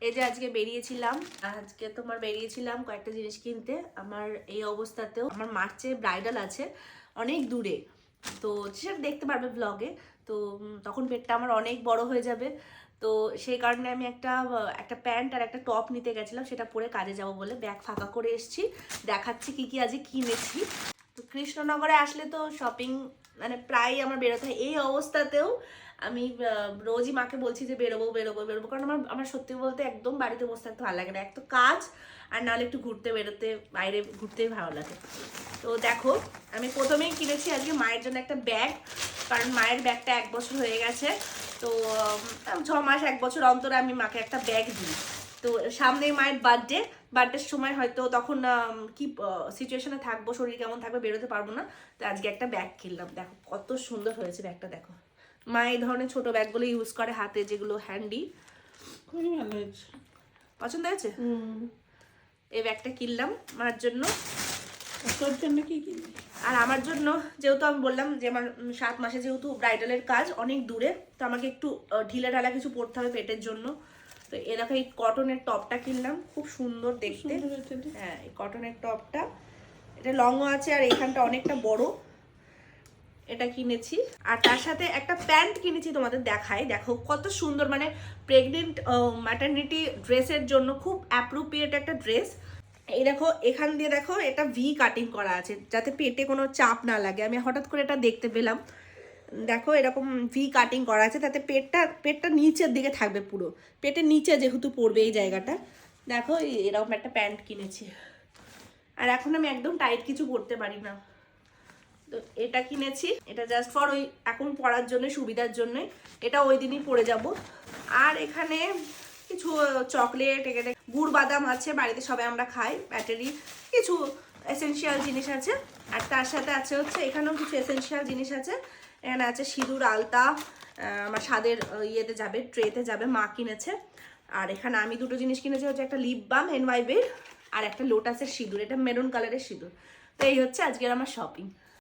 এই যে আজকে বেরিয়েছিলাম, কয়েকটা জিনিস কিনতে। আমার এই অবস্থাতেও আমার মার্চে ব্রাইডাল আছে অনেক দূরে, তো সেটা দেখতে পারবে ব্লগে। তো তখন পেটটা আমার অনেক বড় হয়ে যাবে, তো সেই কারণে আমি একটা প্যান্ট আর একটা টপ নিতে গেছিলাম, সেটা পরে কাজে যাব বলে ব্যাগ ফাঁকা করে এসেছি। দেখাচ্ছি কি কি আজকে কিনেছি। তো কৃষ্ণনগরে আসলে তো শপিং মানে প্রায় আমার বেরোতে হয়। এই অবস্থাতেও আমি রোজই মাকে বলছি যে বেরোবো বেরোবো বেরোবো, কারণ আমার সত্যি বলতে একদম বাড়িতে বসে থাকতে ভালো লাগে না। এক তো কাজ, আর নাহলে একটু ঘুরতে বেরোতে, বাইরে ঘুরতেই ভালো লাগে। তো দেখো, আমি প্রথমেই কিনেছি আজকে মায়ের জন্য একটা ব্যাগ, কারণ মায়ের ব্যাগটা 1 বছর হয়ে গেছে। তো 6 মাস 1 বছর অন্তর আমি মাকে একটা ব্যাগ দিই। তো সামনেই মায়ের বার্থডের সময় হয়তো তখন কি সিচুয়েশনে থাকবো, শরীর কেমন থাকবে, বেরোতে পারবো না। তো আজকে একটা ব্যাগ কিনলাম। দেখো কত সুন্দর হয়েছে ব্যাগটা, দেখো। মা এই ধরনের ছোট ব্যাগগুলো ইউজ করে হাতে, যেগুলো হ্যান্ডি। খুবই ভালো হয়েছে, পছন্দ হয়েছে। এই ব্যাগটা কিনলাম মার জন্য। তোর জন্য কি কিনবি? আর আমার জন্য, যেহেতু আমি বললাম যে আমার 7 মাসে যেহেতু ব্রাইডালের কাজ অনেক দূরে, তো আমাকে একটু ঢিলে ঢালা কিছু পরতে হবে পেটের জন্য। তো এরকম এই কটনের টপটা কিনলাম, খুব সুন্দর দেখতে। হ্যাঁ, এই কটনের টপটা, এটা লংও আছে আর এখানটা অনেকটা বড়, এটা কিনেছি। আর তার সাথে একটা প্যান্ট কিনেছি, তোমাদের দেখাই। দেখো কত সুন্দর, মানে প্রেগনেন্ট ম্যাটারনিটি ড্রেসের জন্য খুব অ্যাপ্রোপ্রিয়েট একটা ড্রেস। এই দেখো, এখান দিয়ে দেখো এটা ভি কাটিং করা আছে, যাতে পেটে কোনো চাপ না লাগে। আমি হঠাৎ করে এটা দেখতে পেলাম। দেখো এরকম ভি কাটিং করা আছে, তাতে পেটটা নিচের দিকে থাকবে, পুরো পেটের নিচে যেহেতু পড়বে এই জায়গাটা। দেখো এরকম একটা প্যান্ট কিনেছি। আর এখন আমি একদম টাইট কিছু পরতে পারি না, তো এটা কিনেছি। এটা জাস্ট ফর ওই এখন পরার জন্য, সুবিধার জন্য। এটা ওই দিনই পরে যাব। আর এখানে কিছু চকলেট, এখানে গুড় বাদাম আছে, বাড়িতে সবাই আমরা খাই, ব্যাটারি কিছু এসেনশিয়াল জিনিস আছে। আর তার সাথে আছে হচ্ছে এখানেও কিছু এসেনশিয়াল জিনিস আছে। এখানে আছে সিঁদুর, আলতা, আমার স্বাদের ইয়েতে যাবে, ট্রেতে যাবে, মা কিনেছে। আর এখানে আমি দুটো জিনিস কিনেছি, হচ্ছে একটা লিপ বাম এনওয়াইবের, আর একটা লোটাসের সিঁদুর, এটা মেরুন কালারের সিঁদুর। তো এই হচ্ছে আজকের আমার শপিং।